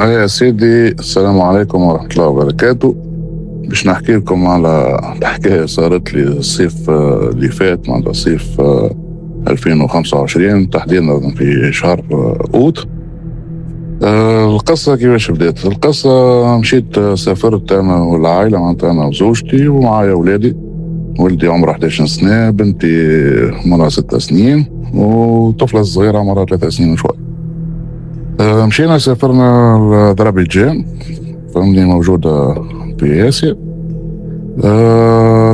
يا سيدي، السلام عليكم ورحمة الله وبركاته. باش نحكي لكم على حكاية صارت لي الصيف اللي فات، مع صيف 2025 تحديدا في شهر أوت. القصة كيفاش بدات؟ القصة مشيت سافرت أنا والعائلة، معناتها أنا وزوجتي ومعايا أولادي. ولدي عمره 11 سنة، بنتي عمرها 6 سنين، وطفلة صغيرة عمرها 3 سنين وشوي. مشينا سافرنا لأذربيجان، فهمني موجودة في آسيا.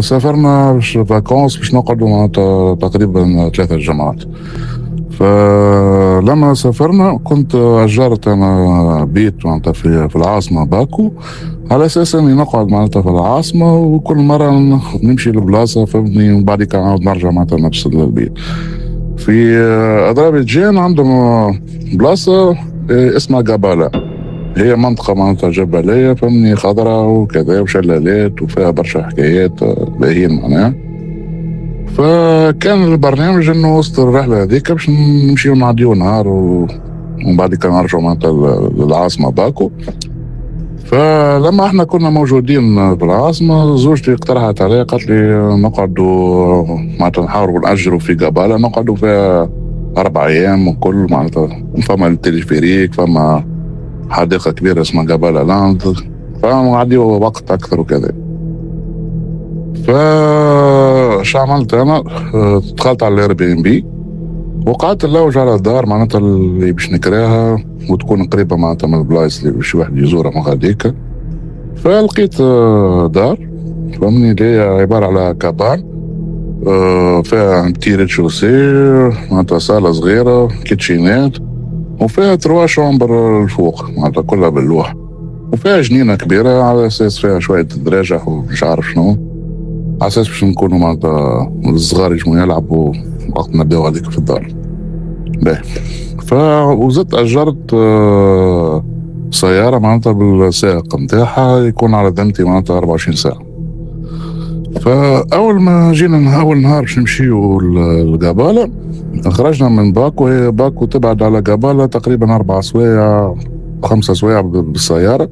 سافرنا باش فاكونس باش نقعدوا معناتها تقريبا 3 جمعات. فلما سافرنا كنت أجرت أنا بيت معناتها في العاصمة باكو، على أساس إني نقعد معناتها في العاصمة، وكل مرة نمشي لبلاصة فهمني، وبعد كده نعاود نرجع معناتها نفس البيت. في أذربيجان عندهم بلاصة اسمها جبالة. هي منطقة معناتها جبلية فهمني، خضراء وكذا وشلالات وفيها برشا حكايات باهيين معناها. فكان البرنامج انه وسط الرحلة هذيك باش نمشيو نعديو نهار ومن بعد كان نرجعوا معناتها للعاصمة باكو. فلما احنا كنا موجودين في العاصمة، زوجتي اقترحت علي، قالت لي نقعدوا معناتها نحاولوا نأجروا في جبالة نقعدوا فيها 4 أيام، وكل معناتها فما التلفريك، فما حديقة كبيرة اسمها جبالة لاند، فنعديو وقت أكثر وكذا. فش عملت أنا؟ دخلت على الاير بي ام بي وقعدت نلوج على الدار معناتها اللي باش نكراها وتكون قريبة معناتها من البلايص اللي باش واحد يزورها من غاديكا. فلقيت دار فهمني، اللي هي عبارة على كابان، فيها بتي ريتشوسي، معناتها صالة صغيرة، كيتشينات، وفيها 3 شومبر الفوق معناتها كلها باللوح، وفيها جنينة كبيرة على أساس فيها شوية دراجة ومش عارف شنو، على أساس باش نكونوا معناتها الصغار يجموا يلعبوا وقت نبداو هذيك في الدار. باهي. وزدت أجرت سيارة معناتها بالسائق نتاعها يكون على ذمتي معناتها 24 ساعة. فأول ما جينا أول نهار باش نمشيو لجبالة، خرجنا من باكو. هي باكو تبعد على جبالة تقريبا 4 سوايع 5 سوايع بالسيارة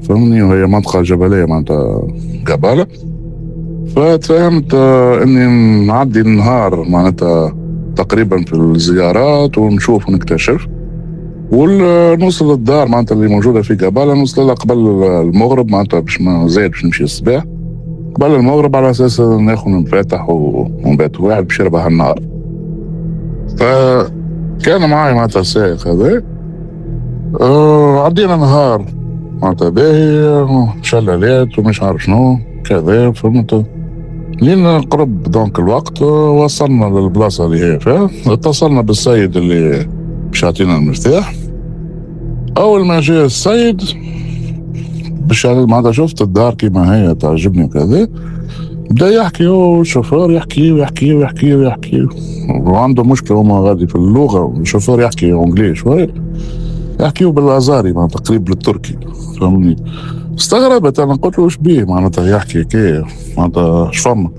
فهمني، وهي منطقة جبلية معناتها جبالة. فتفهمت اني نعدي النهار معناتها تقريبا في الزيارات ونشوف ونكتشف، ونوصل للدار معناتها اللي موجودة في جبالة، نوصل لها قبل المغرب معناتها باش ما زايد باش نمشي الصباح قبل المغرب، على اساس ناخذ مفاتح ونبات واحد باش يربح النهار. فكان معاي معناتها السائق هذا. عدينا نهار معناتها باهي، شلالات ومش عارف شنو كذا فهمت. لين قرب دونك الوقت وصلنا للبلاصة اللي هي فيها، اتصلنا بالسيد اللي باش يعطينا المفتاح. أول ما جاء السيد باش معناتها شفت الدار كيما هي تعجبني وكذا، بدا يحكي هو الشوفور، يحكي ويحكي ويحكي ويحكي، وعنده مشكلة هما غادي في اللغة، الشوفور يحكي انجليزي شوية، يحكيو بالازاري معناتها قريب للتركي فهمني. استغربت انا، قلت له وش بيه معناتها يحكي كي معناتها اش فما؟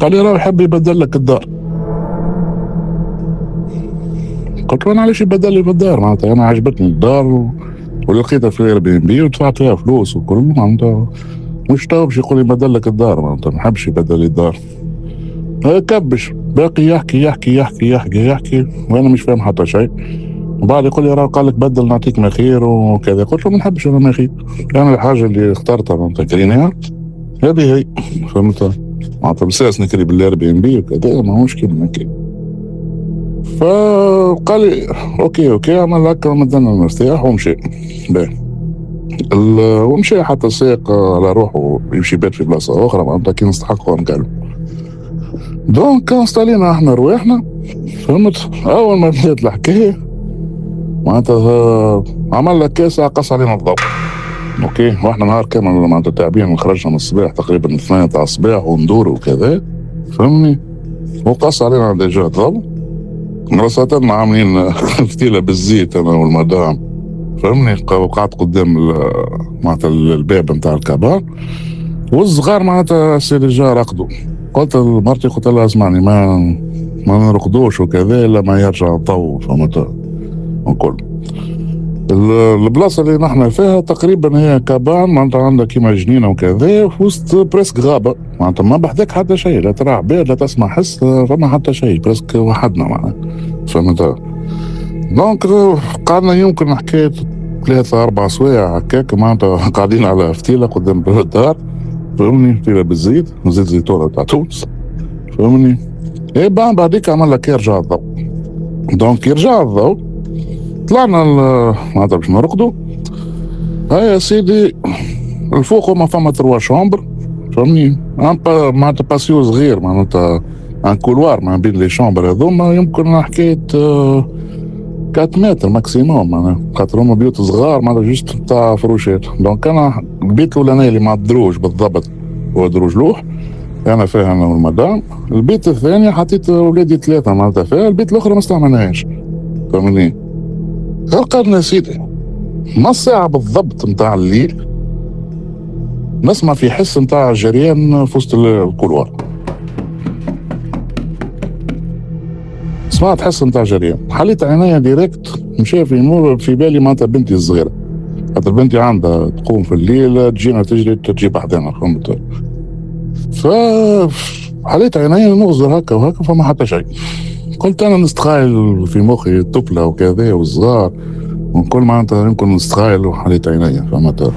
قال لي راه يحب يبدل لك الدار. قلت له انا علاش يبدل لي في الدار؟ معناتها انا عجبتني الدار ولقيتها في الاير بي ام بي ودفعت فيها فلوس وكل، معناتها مش تو باش يقول لي بدل لك الدار، معناتها ما نحبش يبدل لي الدار. كبش باقي يحكي يحكي يحكي يحكي يحكي وانا مش فاهم حتى شيء. وبعد يقول لي راه قال لك بدل نعطيك ما خير وكذا. قلت له ما نحبش انا ما خير، انا الحاجه اللي اخترتها معناتها كريناها هذه هي فهمت، معناتها بساس نكري بالاير بي ام بي وكذا ما هوش كيما هكا. فقال لي اوكي عمل هكا ومدنا المفتاح ومشي. باهي. ومشي حتى السائق على روحه يمشي بيت في بلاصه اخرى معناتها كي نستحقوا نقالوا. دونك استالينا احنا رواحنا فهمت. اول ما بدات الحكايه معناتها عمل لك كاسة قص علينا الضوء. اوكي، واحنا نهار كامل معناتها تعبين، خرجنا من الصباح تقريبا 8 تاع الصباح وندور وكذا فهمني، وقص علينا ديجا الضوء. مرساتنا عاملين فتيلة بالزيت انا والمدام فهمني، وقعدت قدام معناتها الباب نتاع الكابان، والصغار معناتها السيد جا رقدوا. قلت لمرتي قلت لها اسمعني ما نرقدوش وكذا الا ما يرجع الضوء فهمت وكل. البلاصة اللي نحن فيها تقريبا هي كابان، معناتها عندها كيما جنينة وكذا في وسط بريسك غابة، معناتها ما بحذاك حتى شيء، لا ترى عباد لا تسمع حس، فما حتى شيء، بريسك وحدنا معناها. فهمت؟ دونك قعدنا يمكن حكاية 3-4 سوايع هكاك، معناتها قاعدين على فتيلة قدام الدار، فهمني، فتيلة بالزيت، زيت زيتونة تاع تونس، فهمني. ايه بعديك عمل لك يرجع الضوء، دونك يرجع الضوء طلعنا معناتها باش نرقدوا. هاي يا سيدي الفوق هما فما 3 شومبر، فهمني، معناتها باسيو صغير، معناتها ان كولوار ما بين لي شومبر هذوما، يمكن حكاية 4 متر ماكسيموم، معناها خاطر هما بيوت صغار، معناتها جوست تاع فروشات. دونك انا البيت الاولاني اللي مع الدروج بالضبط هو دروج لوح، انا فيها انا والمدام. البيت الثاني حطيت ولادي 3 معناتها فيها، البيت الاخرى ما استعملناهاش، فهمني. رقدنا سيدي نص ساعة بالضبط متاع الليل نسمع في حس متاع جريان في وسط الكولوار، سمعت حس متاع جريان، حليت عينيا ديريكت، مشى في نور في بالي معناتها بنتي الصغيرة، خاطر بنتي عندها تقوم في الليل تجينا تجري تجيب حدانا، فهمت. ف حليت عينيا نغزر هكا وهكا فما حتى شيء. قلت انا نستخايل في مخي الطفلة وكذا والصغار ونقول معناتها يمكن نستخايل، وحليت عينيا، فهمت.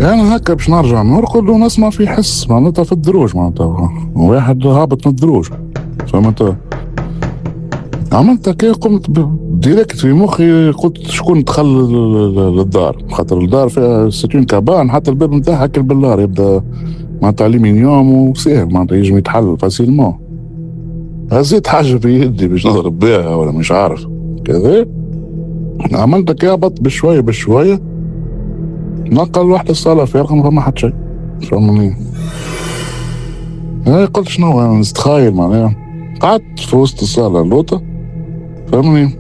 يعني هكا باش نرجع نرقد ونسمع في حس معناتها في الدروج، معناتها واحد هابط من الدروج، فهمت. عملت هكا، قمت ديريكت في مخي قلت شكون دخل للدار، خاطر الدار فيها ستين كابان، حتى الباب نتاعها هكا بالنار يبدا معناتها الومنيوم وسهل، معناتها يجم يتحل فاسيلمون. هزيت حاجه في يدي باش نضرب بها ولا مش عارف كذا، عملت هكا هبط بشويه بشويه، نقل واحد الصاله فارغه ما فما حتى شيء، فهمني. هاي قلت شنو نستخايل معناها، قعدت في وسط الصاله اللوطه، فهمني،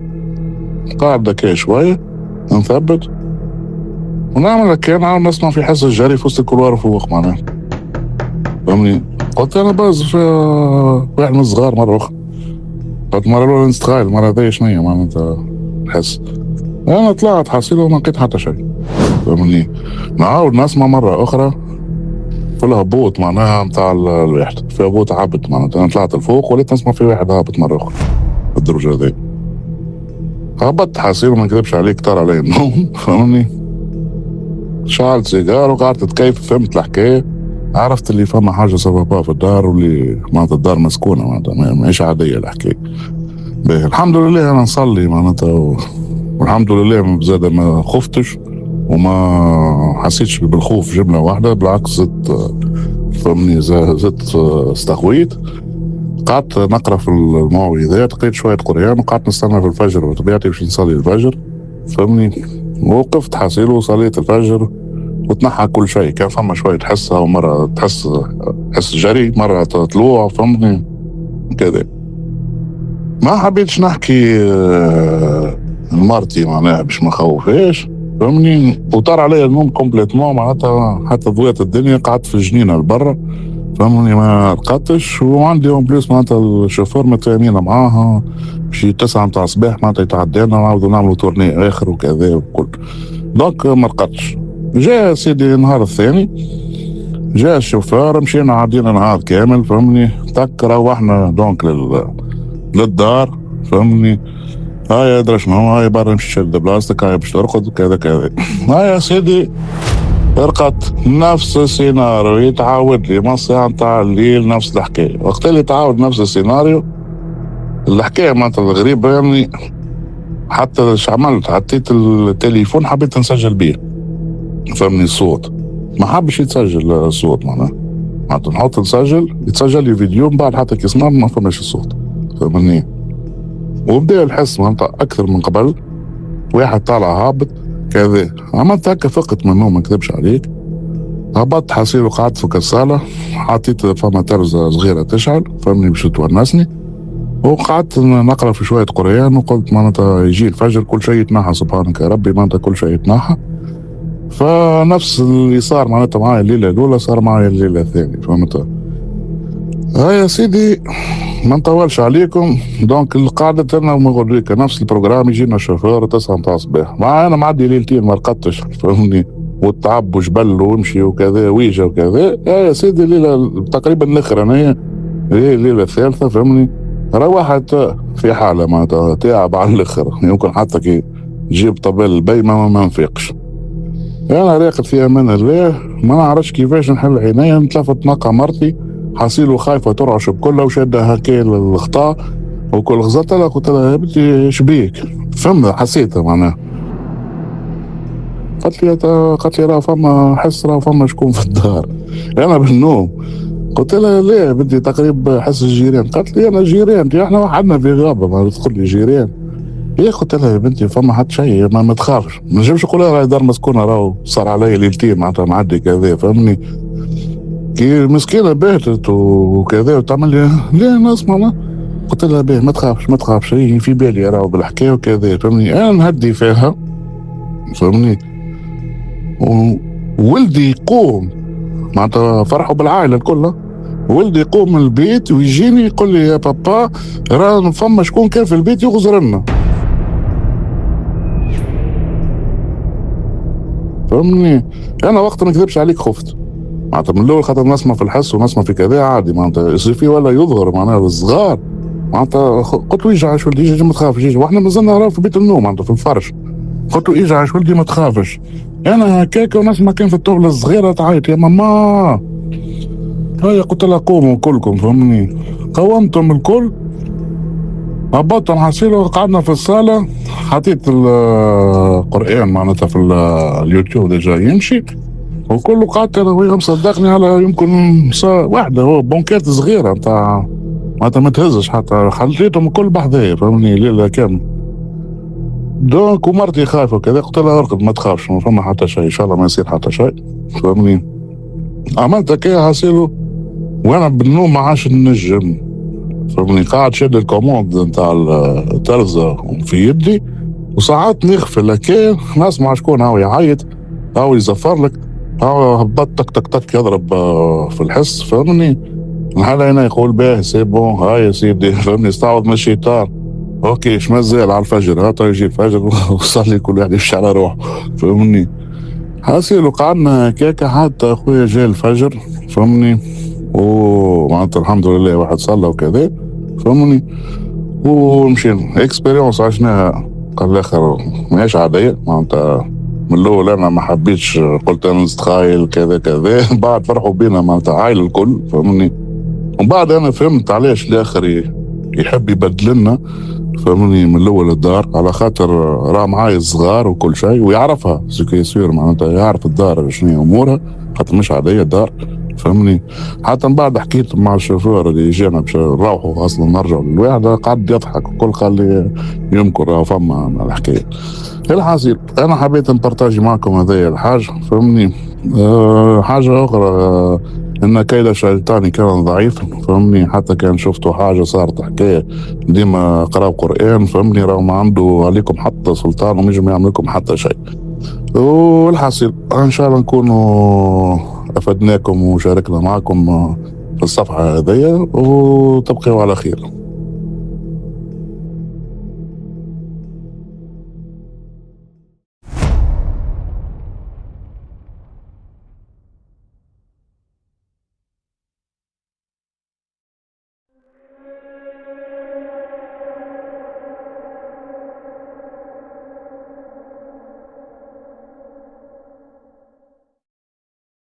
قاعد هكا شويه نثبت ونعمل هكا، نعاود نسمع في حس الجري في وسط الكولوار فوق معناها، فهمني. قلت انا باز في واحد من الصغار مره اخرى، قلت مره الاولى نستخايل، المره هذيا شنيا معناتها نحس. انا طلعت حصيله وما لقيت حتى شيء، فهمني. نعاود نسمع مره اخرى في الهبوط معناها نتاع الواحد، في هبوط هابط، معناتها انا طلعت الفوق وليت نسمع في واحد هابط مره اخرى في الدرجه هذي. هبطت حصيل وما نكذبش عليك طار علي النوم، فهمني. شعلت سيجار وقعدت اتكيف، فهمت الحكايه، عرفت اللي فما حاجه سببها في الدار، واللي معناتها الدار مسكونه، معناتها ماهيش عاديه الحكايه. الحمد لله انا نصلي معناتها والحمد لله زاد ما خفتش وما حسيتش بالخوف جمله واحده، بالعكس زدت، فهمني، زدت استقويت. قعدت نقرا في المعوذات، قريت شويه قران وقعدت نستنى في الفجر، وطبيعتي باش نصلي الفجر، فهمني. وقفت حصيل وصليت الفجر وتنحى كل شيء، كان فما شويه تحسها ومره تحس جري، مره طلوع، فهمني كذا. ما حبيتش نحكي لمرتي معناها باش ما نخوفهاش، فهمني. وطار عليا النوم كومبليتمون، معناتها حتى ضويت الدنيا، قعدت في الجنينه لبرا، فهمني، ما رقدتش. وعندي اون بليس معناتها الشوفور متفاهمين معاها شي 9 متاع الصباح معناتها يتعدانا، نعاودو نعملو تورني اخر وكذا وكل، دونك ما رقدتش. جاء سيدي النهار الثاني، جاء الشوفار، مشينا عدينا نهار كامل، فهمني. تك روحنا دونك للدار، فهمني. هاي ادري شنو، هاي برا نمشي نشد بلاستيك، هاي باش ترقد كذا كذا. هاي يا سيدي رقدت نفس السيناريو، يتعاود لي من الساعة نتاع الليل نفس الحكاية. وقت اللي تعاود نفس السيناريو، الحكاية معناتها الغريبة، يعني حتى اش عملت، حطيت التليفون حبيت نسجل بيه، فهمني، الصوت ما حبش يتسجل الصوت، معناتها نحط نسجل يتسجل لي فيديو، من بعد حتى كي سمع ما فماش الصوت، فهمني. وبدا الحس معناتها اكثر من قبل، واحد طالع هابط كذا. عملت هكا، فقت من النوم ما نكذبش عليك، هبطت حصير وقعدت في الصالة، حطيت فما ترزة صغيرة تشعل، فهمني، باش تونسني. وقعدت نقرا في شوية قرآن، وقلت معناتها يجي الفجر كل شيء يتنحى، سبحانك يا ربي، معناتها كل شيء يتنحى. فنفس اللي صار معناتها معايا الليلة الأولى صار معايا الليلة الثانية، فهمت. هاي يا سيدي ما نطولش عليكم. دونك القاعدة انا ومغريك نفس البروجرام، يجينا شوفير 9 متاع الصباح، مع انا معدي ليلتين ما رقدتش فهمني، والتعب وجبل ويمشي وكذا ويجا وكذا. يا سيدي الليله تقريبا الاخرانيه، هي الليله الثالثه فهمني، روحت في حاله معناتها تعب على الاخر، يمكن حتى كي جيب طبل البيمه ما نفيقش. انا راقد في امان الله، ما نعرفش كيفاش نحل عينيا، نتلفت نلقى مرتي حصيله خايفه ترعش بكلها وشادة هكا الغطاء وكل غزت لها، قلت لها يا بنتي شبيك؟ فهمت حسيتها معناها. قالت لي راه فما حس، راه فما شكون في الدار. انا بالنوم قلت لها ليه يا بنتي؟ تقريب حس الجيران. قالت لي انا جيران، احنا وحدنا في غابه، ما تقول لي جيران ايه؟ قلت لها يا بنتي فما حد شيء، ما تخافش. ما نجمش نقول لها راهي دار مسكونه، راهو صار علي ليلتين معناتها معدي كذا فهمني. كي مسكينه باتت وكذا وتعمل لي ليه نسمع أنا. قلت لها بيه ما تخافش ما تخافش، هي في بالي راهو بالحكايه وكذا فهمني. انا نهدي فيها فهمني، وولدي يقوم معناتها فرحوا بالعائله الكل. ولدي يقوم من البيت ويجيني يقول لي يا بابا راه فما شكون كان في البيت يغزر لنا فهمني. انا وقت ما نكذبش عليك خفت معناتها من الاول، خاطر نسمع في الحس ونسمع في كذا عادي معناتها يصير فيه ولا يظهر معناها الصغار معناتها. قلت له يجعش ولدي يجي ما تخافش يجي، واحنا مازلنا راه في بيت النوم معناتها في الفرش. قلت له يجعش ولدي ما تخافش. انا هكاك ونسمع كان في الطفله الصغيره تعيط يا ماما. هيا قلت لها قوموا كلكم فهمني، قومتم الكل، هبطت نحصيله قعدنا في الصالة، حطيت القرآن معناتها في اليوتيوب ديجا يمشي، وكله قعدت انا وهي مصدقني على يمكن ساعة واحدة. هو بونكات صغيرة نتاع معناتها ما تهزش حتى، خليتهم الكل بحذايا فهمني ليلة كاملة. دونك ومرتي خايفة كذا، قلت لها ارقد ما تخافش ما فما حتى شيء، ان شاء الله ما يصير حتى شيء فهمني. عملت هكا حصيله وانا بالنوم ما عادش نجم فهمني، قاعد شد الكوموند نتاع التلفزة في يدي، وساعات نغفل هكا نسمع شكون هاو يعيط هاو يزفر لك هاو هبط تك تك تك يضرب في الحس فهمني. نحل هنا يقول باه سي بون هاي يا سيدي فهمني، استعوض من الشيطان. اوكي اش مازال على الفجر، هاتا يجي الفجر وصلي كل واحد يمشي على روحه فهمني. حاسيلو قعدنا هكاك حتى اخويا جا الفجر فهمني، ومعناتها الحمد لله واحد صلى وكذا فهمني، ومشينا اكسبيريونس عشناها. قال الاخر ماهيش عاديه معناتها، من الاول انا ما حبيتش، قلت انا نتخايل كذا كذا بعد فرحوا بينا معناتها عائله الكل فهمني. ومن بعد انا فهمت علاش الاخر يحب يبدل لنا فهمني من الاول الدار، على خاطر راه معاي الصغار وكل شيء ويعرفها سكي سير معناتها، يعرف الدار شنو امورها، خاطر مش عاديه الدار فهمني. حتى من بعد حكيت مع الشوفور اللي جانا باش نروحوا اصلا نرجعوا للواحد، قعد يضحك وكل قال لي يمكن راه فما الحكايه. الحاصل انا حبيت نبارتاجي معكم هذه الحاجه فهمني. حاجه اخرى ان كيد الشيطان كان ضعيف فهمني، حتى كان شفتوا حاجه صارت حكايه ديما قراو قران فهمني، راه ما عنده عليكم حتى سلطان ومش يعمل لكم حتى شيء. والحاصل ان شاء الله نكونوا افدناكم وشاركنا معكم في الصفحه هذه، وتبقوا على خير.